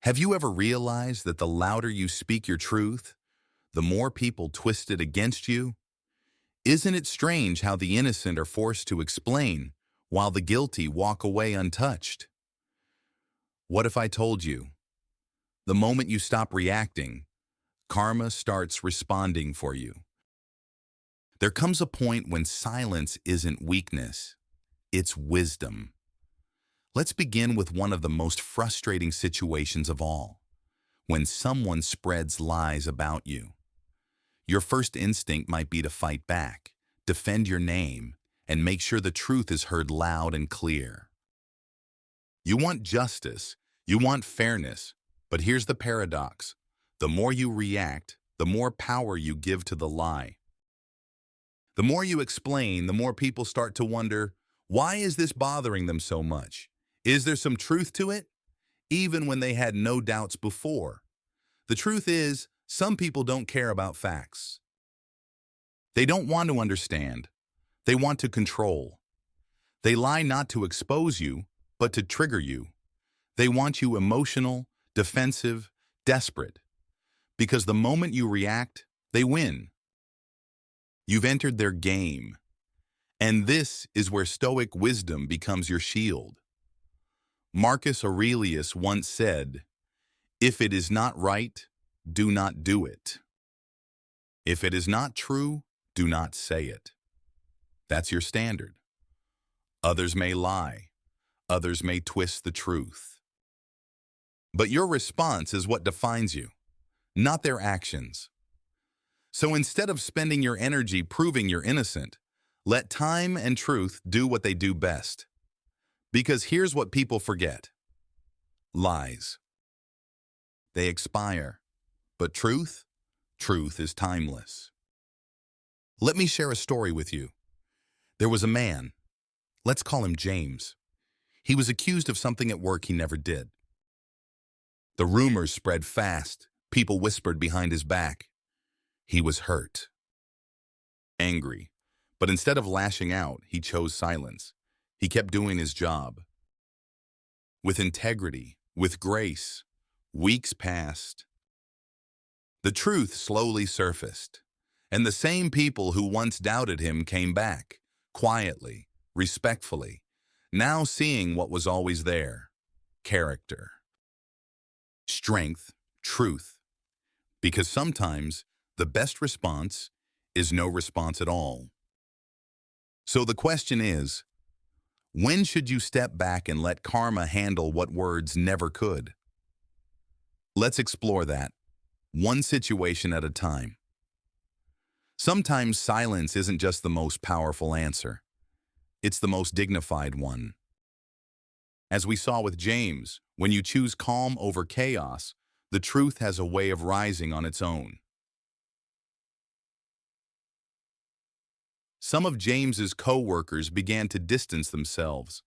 Have you ever realized that the louder you speak your truth, the more people twist it against you? Isn't it strange how the innocent are forced to explain while the guilty walk away untouched? What if I told you, the moment you stop reacting, karma starts responding for you? There comes a point when silence isn't weakness, it's wisdom. Let's begin with one of the most frustrating situations of all, when someone spreads lies about you. Your first instinct might be to fight back, defend your name, and make sure the truth is heard loud and clear. You want justice, you want fairness, but here's the paradox. The more you react, the more power you give to the lie. The more you explain, the more people start to wonder, why is this bothering them so much? Is there some truth to it? Even when they had no doubts before. The truth is, some people don't care about facts. They don't want to understand. They want to control. They lie not to expose you, but to trigger you. They want you emotional, defensive, desperate. Because the moment you react, they win. You've entered their game. And this is where Stoic wisdom becomes your shield. Marcus Aurelius once said, "If it is not right, do not do it. If it is not true, do not say it." That's your standard. Others may lie. Others may twist the truth. But your response is what defines you, not their actions. So instead of spending your energy proving you're innocent, let time and truth do what they do best. Because here's what people forget. Lies. They expire. But truth is timeless. Let me share a story with you. There was a man. Let's call him James. He was accused of something at work he never did. The rumors spread fast. People whispered behind his back. He was hurt. Angry. But instead of lashing out, he chose silence. He kept doing his job. With integrity, with grace, weeks passed. The truth slowly surfaced, and the same people who once doubted him came back, quietly, respectfully, now seeing what was always there: character, strength, truth. Because sometimes the best response is no response at all. So the question is, when should you step back and let karma handle what words never could? Let's explore that, one situation at a time. Sometimes silence isn't just the most powerful answer. It's the most dignified one. As we saw with James, when you choose calm over chaos, the truth has a way of rising on its own. Some of James's co-workers began to distance themselves.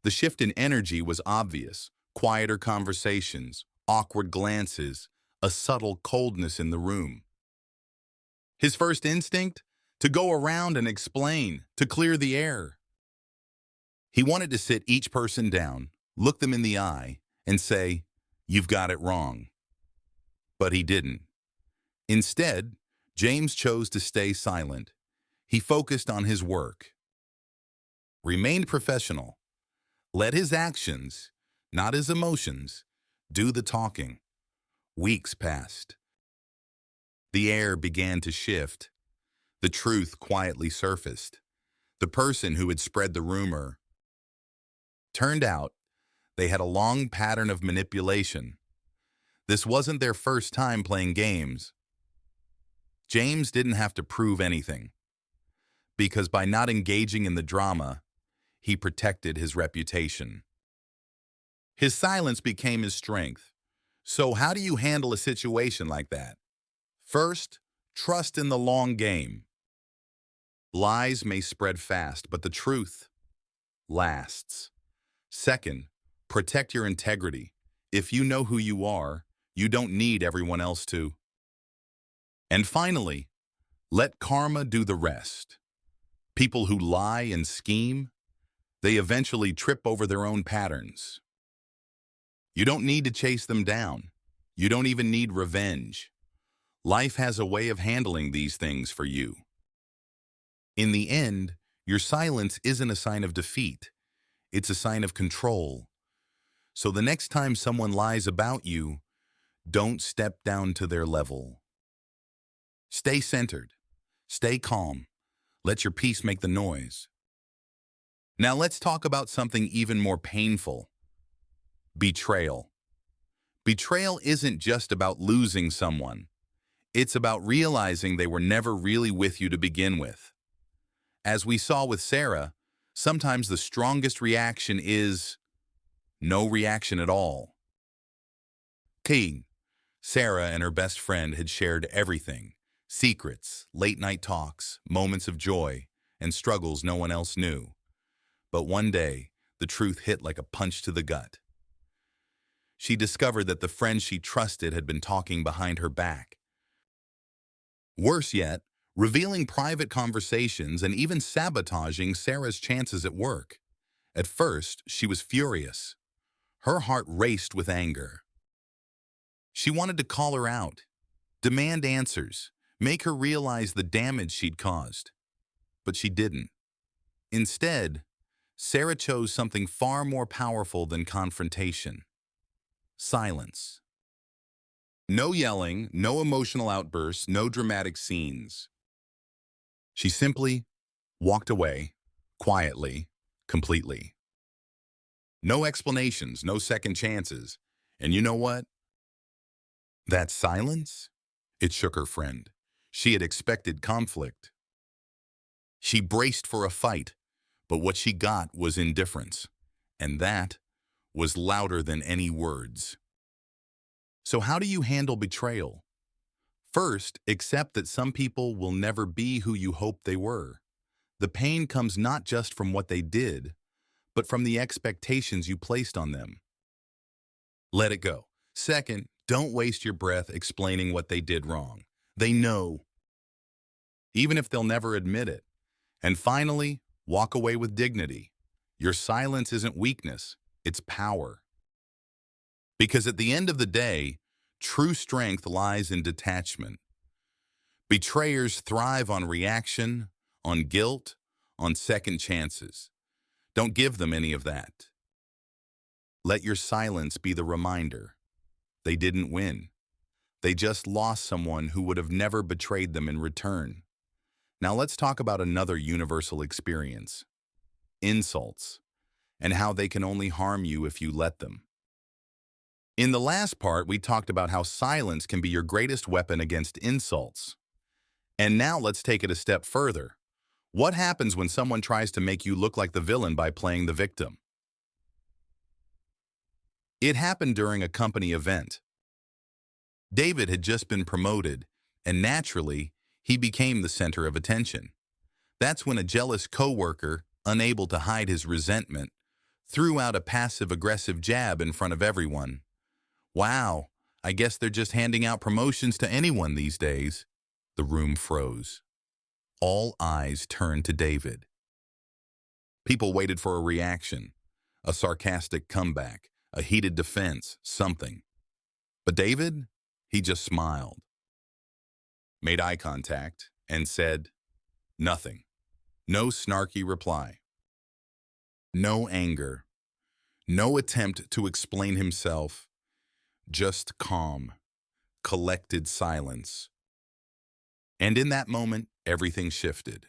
The shift in energy was obvious: quieter conversations, awkward glances, a subtle coldness in the room. His first instinct? To go around and explain, to clear the air. He wanted to sit each person down, look them in the eye, and say, "You've got it wrong." But he didn't. Instead, James chose to stay silent. He focused on his work, remained professional, let his actions, not his emotions, do the talking. Weeks passed. The air began to shift. The truth quietly surfaced. The person who had spread the rumor turned out they had a long pattern of manipulation. This wasn't their first time playing games. James didn't have to prove anything, because by not engaging in the drama, he protected his reputation. His silence became his strength. So how do you handle a situation like that? First, trust in the long game. Lies may spread fast, but the truth lasts. Second, protect your integrity. If you know who you are, you don't need everyone else to. And finally, let karma do the rest. People who lie and scheme, they eventually trip over their own patterns. You don't need to chase them down. You don't even need revenge. Life has a way of handling these things for you. In the end, your silence isn't a sign of defeat. It's a sign of control. So the next time someone lies about you, don't step down to their level. Stay centered. Stay calm. Let your peace make the noise. Now let's talk about something even more painful. Betrayal. Betrayal isn't just about losing someone. It's about realizing they were never really with you to begin with. As we saw with Sarah, sometimes the strongest reaction is no reaction at all. King, Sarah and her best friend had shared everything: secrets, late-night talks, moments of joy, and struggles no one else knew. But one day, the truth hit like a punch to the gut. She discovered that the friend she trusted had been talking behind her back. Worse yet, revealing private conversations and even sabotaging Sarah's chances at work. At first, she was furious. Her heart raced with anger. She wanted to call her out, demand answers, make her realize the damage she'd caused. But she didn't. Instead, Sarah chose something far more powerful than confrontation: silence. No yelling, no emotional outbursts, no dramatic scenes. She simply walked away, quietly, completely. No explanations, no second chances. And you know what? That silence? It shook her friend. She had expected conflict. She braced for a fight, but what she got was indifference. And that was louder than any words. So how do you handle betrayal? First, accept that some people will never be who you hoped they were. The pain comes not just from what they did, but from the expectations you placed on them. Let it go. Second, don't waste your breath explaining what they did wrong. They know, even if they'll never admit it. And finally, walk away with dignity. Your silence isn't weakness, it's power. Because at the end of the day, true strength lies in detachment. Betrayers thrive on reaction, on guilt, on second chances. Don't give them any of that. Let your silence be the reminder. They didn't win. They just lost someone who would have never betrayed them in return. Now let's talk about another universal experience: insults, and how they can only harm you if you let them. In the last part, we talked about how silence can be your greatest weapon against insults. And now let's take it a step further. What happens when someone tries to make you look like the villain by playing the victim? It happened during a company event. David had just been promoted, and naturally, he became the center of attention. That's when a jealous coworker, unable to hide his resentment, threw out a passive-aggressive jab in front of everyone. Wow, I guess they're just handing out promotions to anyone these days. The room froze. All eyes turned to David. People waited for a reaction, a sarcastic comeback, a heated defense, something. But David, he just smiled, made eye contact, and said nothing. No snarky reply. No anger. No attempt to explain himself. Just calm, collected silence. And in that moment, everything shifted.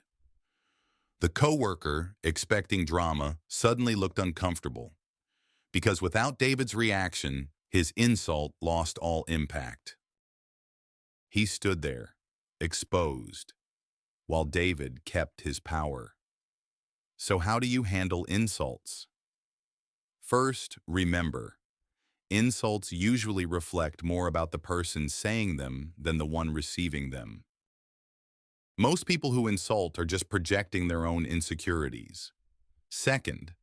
The coworker, expecting drama, suddenly looked uncomfortable, because without David's reaction, his insult lost all impact. He stood there, exposed, while David kept his power. So how do you handle insults? First, remember, insults usually reflect more about the person saying them than the one receiving them. Most people who insult are just projecting their own insecurities. Second,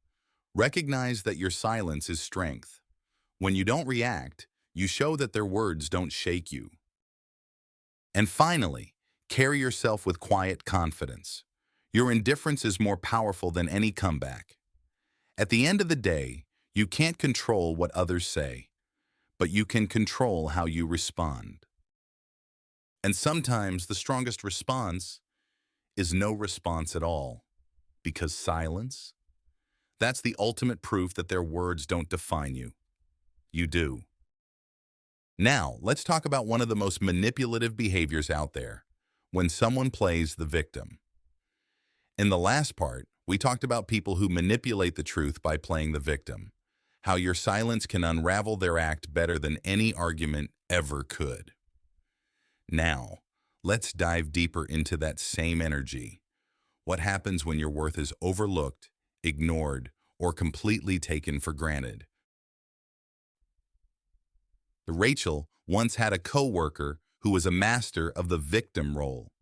recognize that your silence is strength. When you don't react, you show that their words don't shake you. And finally, carry yourself with quiet confidence. Your indifference is more powerful than any comeback. At the end of the day, you can't control what others say, but you can control how you respond. And sometimes the strongest response is no response at all, because silence, that's the ultimate proof that their words don't define you. You do. Now, let's talk about one of the most manipulative behaviors out there, when someone plays the victim. In the last part, we talked about people who manipulate the truth by playing the victim, how your silence can unravel their act better than any argument ever could. Now, let's dive deeper into that same energy. What happens when your worth is overlooked, ignored, or completely taken for granted? Rachel once had a coworker who was a master of the victim role.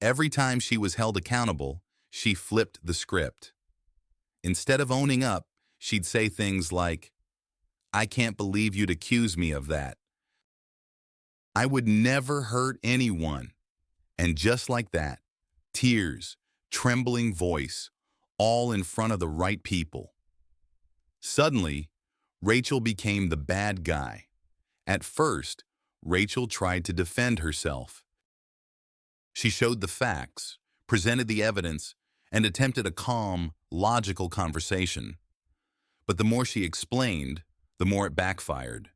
Every time she was held accountable, she flipped the script. Instead of owning up, she'd say things like, "I can't believe you'd accuse me of that. I would never hurt anyone." And just like that, tears, trembling voice, all in front of the right people. Suddenly, Rachel became the bad guy. At first, Rachel tried to defend herself. She showed the facts, presented the evidence, and attempted a calm, logical conversation. But the more she explained, the more it backfired.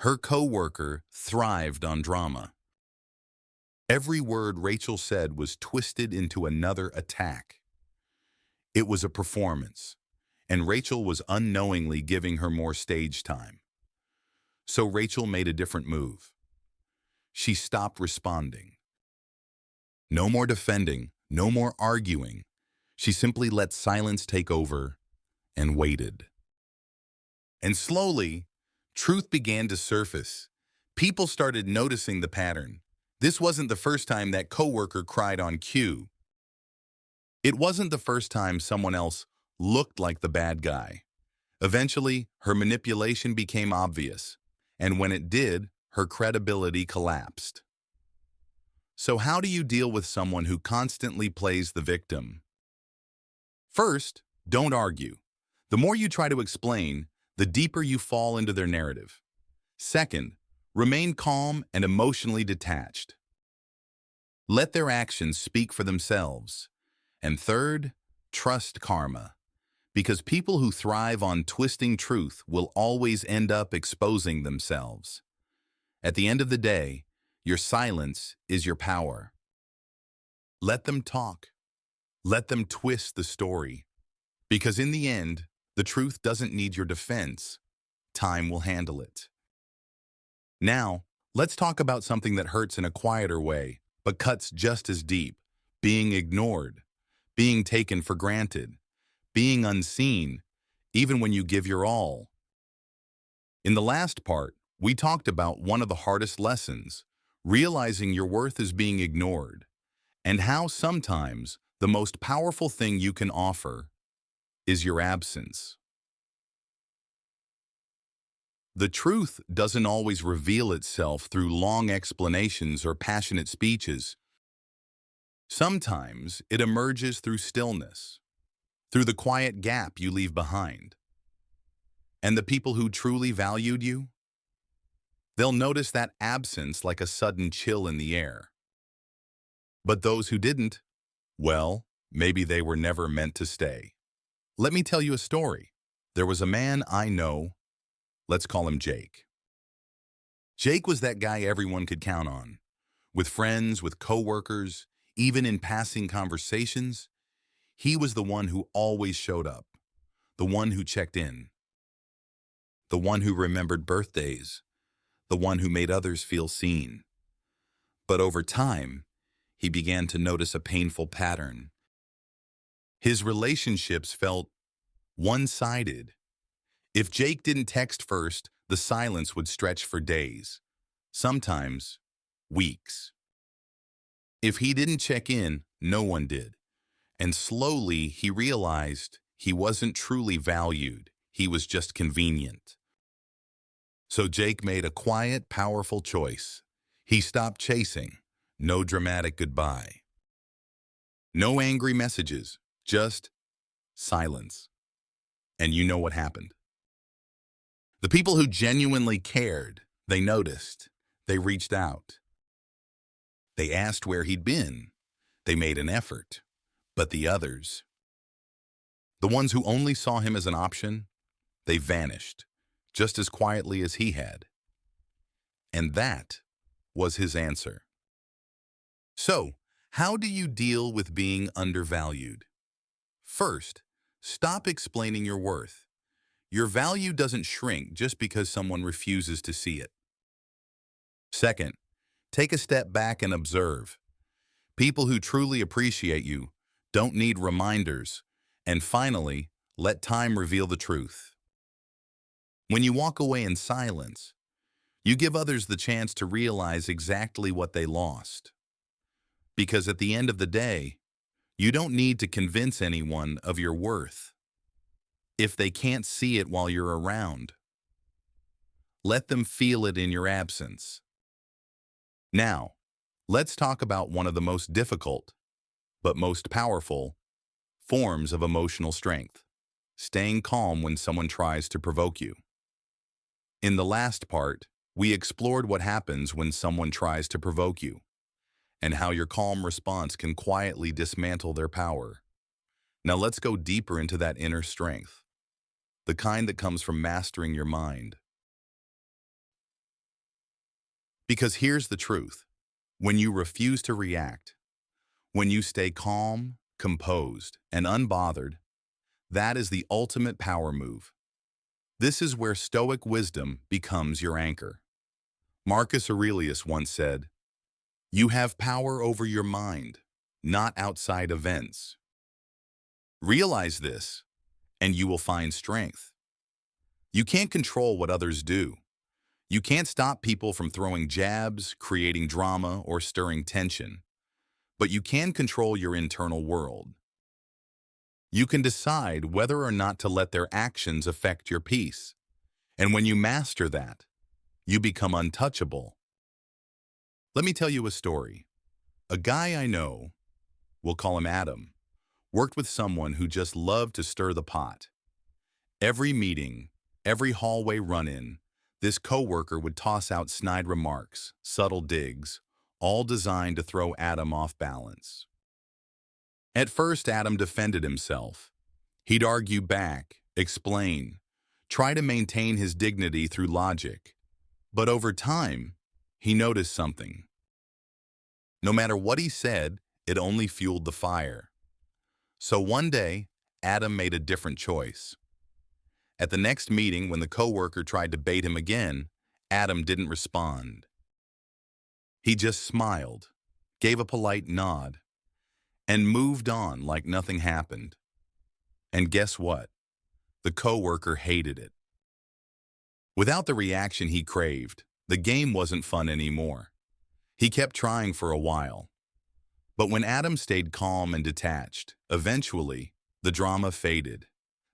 Her coworker thrived on drama. Every word Rachel said was twisted into another attack. It was a performance, and Rachel was unknowingly giving her more stage time. So Rachel made a different move. She stopped responding. No more defending, no more arguing. She simply let silence take over and waited. And slowly, truth began to surface. People started noticing the pattern. This wasn't the first time that coworker cried on cue. It wasn't the first time someone else looked like the bad guy. Eventually, her manipulation became obvious, and when it did, her credibility collapsed. So how do you deal with someone who constantly plays the victim? First, don't argue. The more you try to explain, the deeper you fall into their narrative. Second, remain calm and emotionally detached. Let their actions speak for themselves. And third, trust karma. Because people who thrive on twisting truth will always end up exposing themselves. At the end of the day, your silence is your power. Let them talk. Let them twist the story. Because in the end, the truth doesn't need your defense. Time will handle it. Now, let's talk about something that hurts in a quieter way, but cuts just as deep: being ignored, being taken for granted, being unseen, even when you give your all. In the last part, we talked about one of the hardest lessons, realizing your worth is being ignored, and how sometimes the most powerful thing you can offer is your absence. The truth doesn't always reveal itself through long explanations or passionate speeches. Sometimes it emerges through stillness, through the quiet gap you leave behind. And the people who truly valued you, they'll notice that absence like a sudden chill in the air. But those who didn't, well, maybe they were never meant to stay. Let me tell you a story. There was a man I know. Let's call him Jake. Jake was that guy everyone could count on. With friends, with coworkers, even in passing conversations, he was the one who always showed up, the one who checked in, the one who remembered birthdays, the one who made others feel seen. But over time, he began to notice a painful pattern. His relationships felt one-sided. If Jake didn't text first, the silence would stretch for days, sometimes weeks. If he didn't check in, no one did. And slowly he realized he wasn't truly valued. He was just convenient. So Jake made a quiet, powerful choice. He stopped chasing. No dramatic goodbye. No angry messages, just silence. And you know what happened? The people who genuinely cared, they noticed, they reached out. They asked where he'd been. They made an effort. But the others, the ones who only saw him as an option, they vanished, just as quietly as he had. And that was his answer. So, how do you deal with being undervalued? First, stop explaining your worth. Your value doesn't shrink just because someone refuses to see it. Second, take a step back and observe. People who truly appreciate you don't need reminders. And finally, let time reveal the truth. When you walk away in silence, you give others the chance to realize exactly what they lost. Because at the end of the day, you don't need to convince anyone of your worth. If they can't see it while you're around, let them feel it in your absence. Now, let's talk about one of the most difficult, but most powerful, forms of emotional strength: staying calm when someone tries to provoke you. In the last part, we explored what happens when someone tries to provoke you, and how your calm response can quietly dismantle their power. Now let's go deeper into that inner strength, the kind that comes from mastering your mind. Because here's the truth: when you refuse to react, when you stay calm, composed, and unbothered, that is the ultimate power move. This is where Stoic wisdom becomes your anchor. Marcus Aurelius once said, "You have power over your mind, not outside events." Realize this, and you will find strength. You can't control what others do. You can't stop people from throwing jabs, creating drama, or stirring tension. But you can control your internal world. You can decide whether or not to let their actions affect your peace. And when you master that, you become untouchable. Let me tell you a story. A guy I know, we'll call him Adam, worked with someone who just loved to stir the pot. Every meeting, every hallway run-in, this coworker would toss out snide remarks, subtle digs, all designed to throw Adam off balance. At first, Adam defended himself. He'd argue back, explain, try to maintain his dignity through logic. But over time, he noticed something. No matter what he said, it only fueled the fire. So one day, Adam made a different choice. At the next meeting, when the coworker tried to bait him again, Adam didn't respond. He just smiled, gave a polite nod, and moved on like nothing happened. And guess what? The coworker hated it. Without the reaction he craved, the game wasn't fun anymore. He kept trying for a while. But when Adam stayed calm and detached, eventually, the drama faded.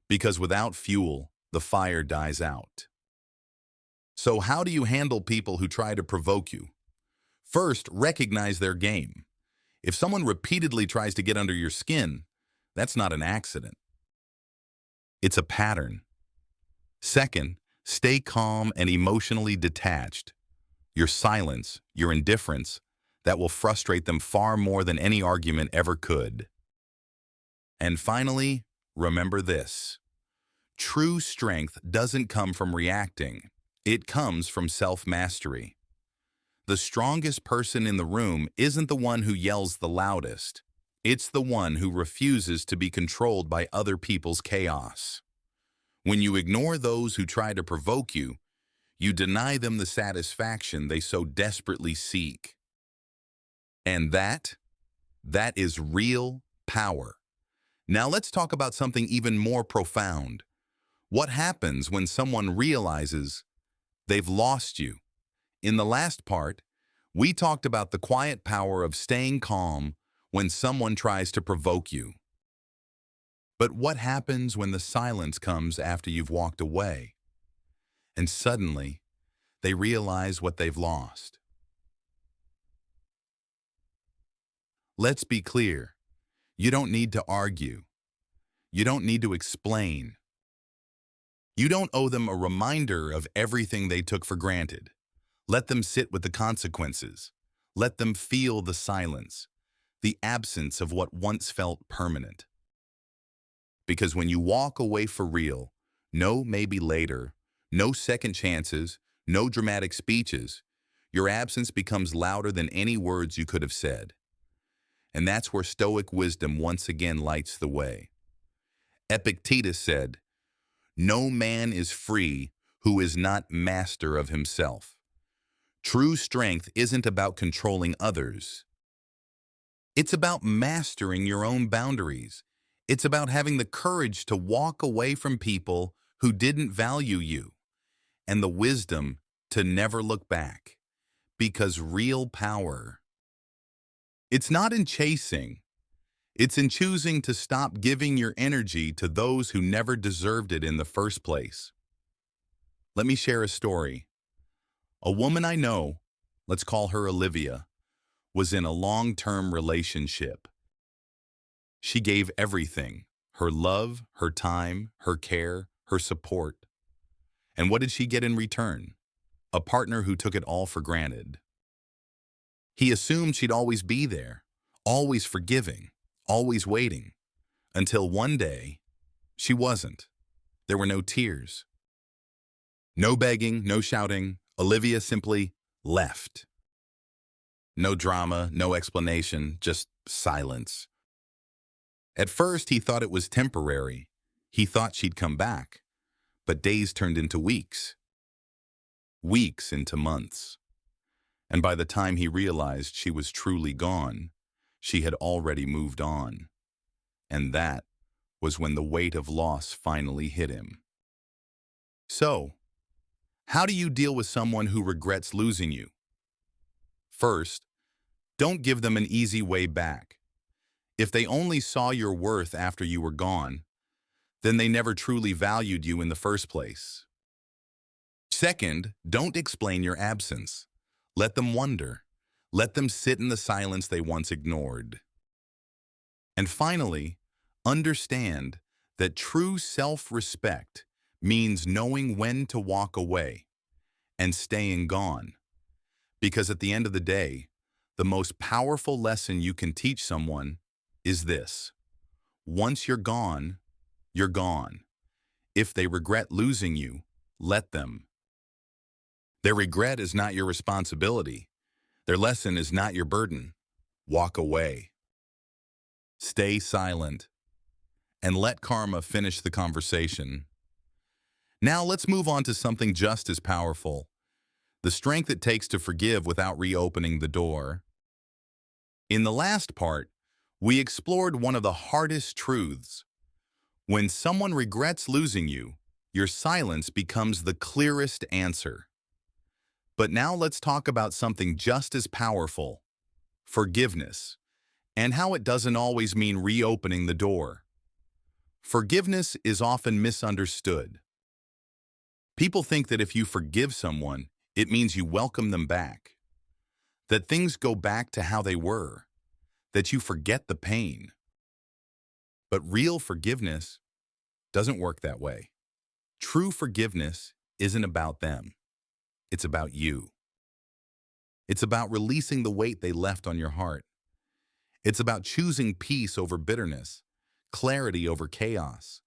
Because without fuel, the fire dies out. So how do you handle people who try to provoke you? First, recognize their game. If someone repeatedly tries to get under your skin, that's not an accident. It's a pattern. Second, stay calm and emotionally detached. Your silence, your indifference, that will frustrate them far more than any argument ever could. And finally, remember this: true strength doesn't come from reacting. It comes from self-mastery. The strongest person in the room isn't the one who yells the loudest. It's the one who refuses to be controlled by other people's chaos. When you ignore those who try to provoke you, you deny them the satisfaction they so desperately seek. And that is real power. Now let's talk about something even more profound. What happens when someone realizes they've lost you? In the last part, we talked about the quiet power of staying calm when someone tries to provoke you. But what happens when the silence comes after you've walked away? And suddenly, they realize what they've lost. Let's be clear. You don't need to argue. You don't need to explain. You don't owe them a reminder of everything they took for granted. Let them sit with the consequences. Let them feel the silence, the absence of what once felt permanent. Because when you walk away for real, no maybe later, no second chances, no dramatic speeches, your absence becomes louder than any words you could have said. And that's where Stoic wisdom once again lights the way. Epictetus said, "No man is free who is not master of himself." True strength isn't about controlling others. It's about mastering your own boundaries. It's about having the courage to walk away from people who didn't value you, and the wisdom to never look back. Because real power, it's not in chasing, it's in choosing to stop giving your energy to those who never deserved it in the first place. Let me share a story. A woman I know, let's call her Olivia, was in a long-term relationship. She gave everything, her love, her time, her care, her support. And what did she get in return? A partner who took it all for granted. He assumed she'd always be there, always forgiving, always waiting, until one day, she wasn't. There were no tears. No begging, no shouting. Olivia simply left. No drama, no explanation, just silence. At first, he thought it was temporary. He thought she'd come back. But days turned into weeks. Weeks into months. And by the time he realized she was truly gone, she had already moved on. And that was when the weight of loss finally hit him. So, how do you deal with someone who regrets losing you? First, don't give them an easy way back. If they only saw your worth after you were gone, then they never truly valued you in the first place. Second, don't explain your absence. Let them wonder. Let them sit in the silence they once ignored. And finally, understand that true self-respect means knowing when to walk away and staying gone. Because at the end of the day, the most powerful lesson you can teach someone is this: once you're gone, you're gone. If they regret losing you, let them. Their regret is not your responsibility. Their lesson is not your burden. Walk away. Stay silent. And let karma finish the conversation. Now let's move on to something just as powerful: the strength it takes to forgive without reopening the door. In the last part, we explored one of the hardest truths. When someone regrets losing you, your silence becomes the clearest answer. But now let's talk about something just as powerful: forgiveness, and how it doesn't always mean reopening the door. Forgiveness is often misunderstood. People think that if you forgive someone, it means you welcome them back, that things go back to how they were, that you forget the pain. But real forgiveness doesn't work that way. True forgiveness isn't about them. It's about you. It's about releasing the weight they left on your heart. It's about choosing peace over bitterness, clarity over chaos.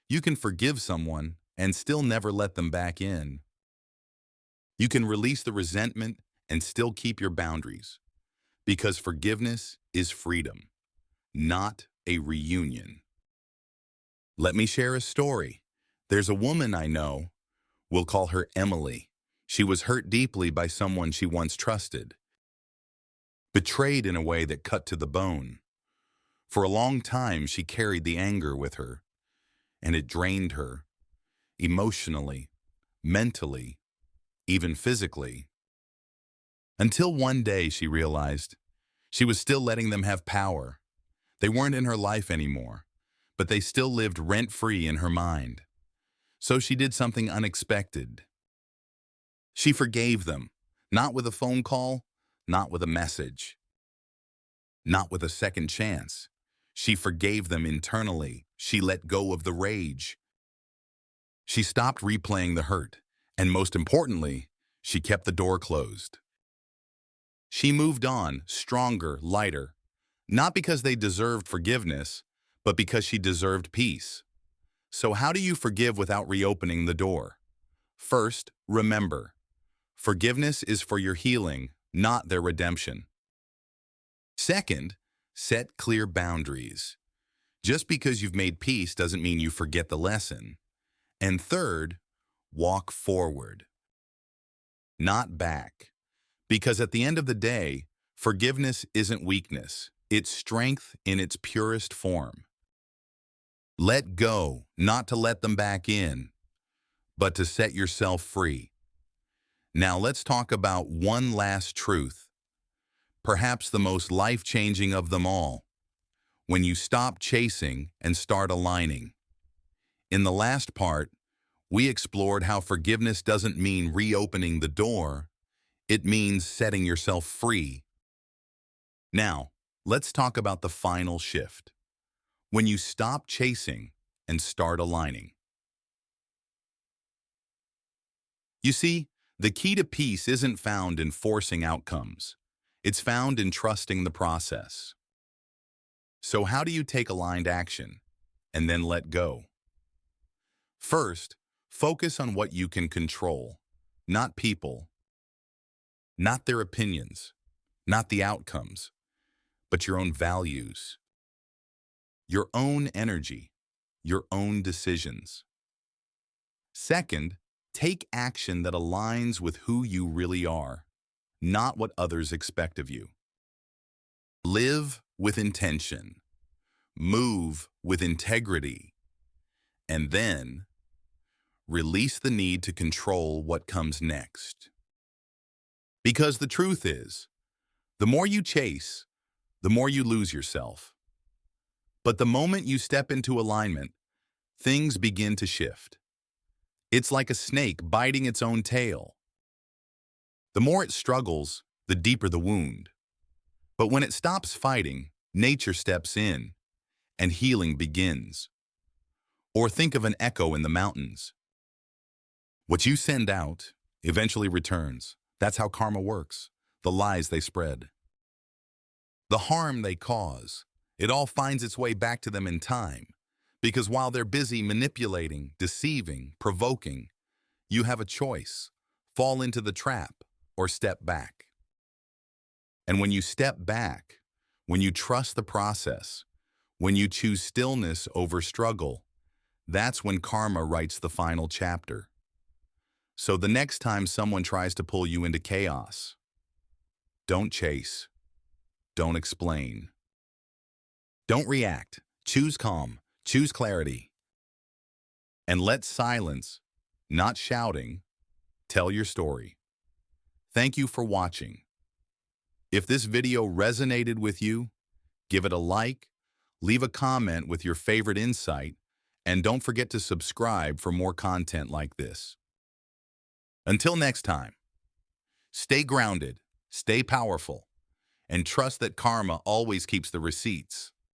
You can forgive someone and still never let them back in. You can release the resentment and still keep your boundaries, because forgiveness is freedom, not a reunion. Let me share a story. There's a woman I know. We'll call her Emily. She was hurt deeply by someone she once trusted, betrayed in a way that cut to the bone. For a long time, she carried the anger with her, and it drained her, emotionally, mentally, even physically. Until one day she realized she was still letting them have power. They weren't in her life anymore, but they still lived rent-free in her mind. So she did something unexpected. She forgave them, not with a phone call, not with a message, not with a second chance. She forgave them internally. She let go of the rage. She stopped replaying the hurt, and most importantly, she kept the door closed. She moved on, stronger, lighter, not because they deserved forgiveness, but because she deserved peace. So how do you forgive without reopening the door? First, remember, forgiveness is for your healing, not their redemption. Second, set clear boundaries. Just because you've made peace doesn't mean you forget the lesson. And third, walk forward, not back. Because at the end of the day, forgiveness isn't weakness. It's strength in its purest form. Let go, not to let them back in, but to set yourself free. Now let's talk about one last truth, perhaps the most life-changing of them all. When you stop chasing and start aligning. In the last part, we explored how forgiveness doesn't mean reopening the door, it means setting yourself free. Now, let's talk about the final shift. When you stop chasing and start aligning. You see, the key to peace isn't found in forcing outcomes. It's found in trusting the process. So how do you take aligned action and then let go? First, focus on what you can control, not people, not their opinions, not the outcomes, but your own values, your own energy, your own decisions. Second, take action that aligns with who you really are, not what others expect of you. Live with intention, move with integrity, and then release the need to control what comes next. Because the truth is, the more you chase, the more you lose yourself. But the moment you step into alignment, things begin to shift. It's like a snake biting its own tail. The more it struggles, the deeper the wound. But when it stops fighting, nature steps in, and healing begins. Or think of an echo in the mountains. What you send out eventually returns. That's how karma works. The lies they spread, the harm they cause, it all finds its way back to them in time. Because while they're busy manipulating, deceiving, provoking, you have a choice. Fall into the trap or step back. And when you step back, when you trust the process, when you choose stillness over struggle, that's when karma writes the final chapter. So the next time someone tries to pull you into chaos, don't chase, don't explain, don't react, choose calm, choose clarity, and let silence, not shouting, tell your story. Thank you for watching. If this video resonated with you, give it a like, leave a comment with your favorite insight, and don't forget to subscribe for more content like this. Until next time, stay grounded, stay powerful, and trust that karma always keeps the receipts.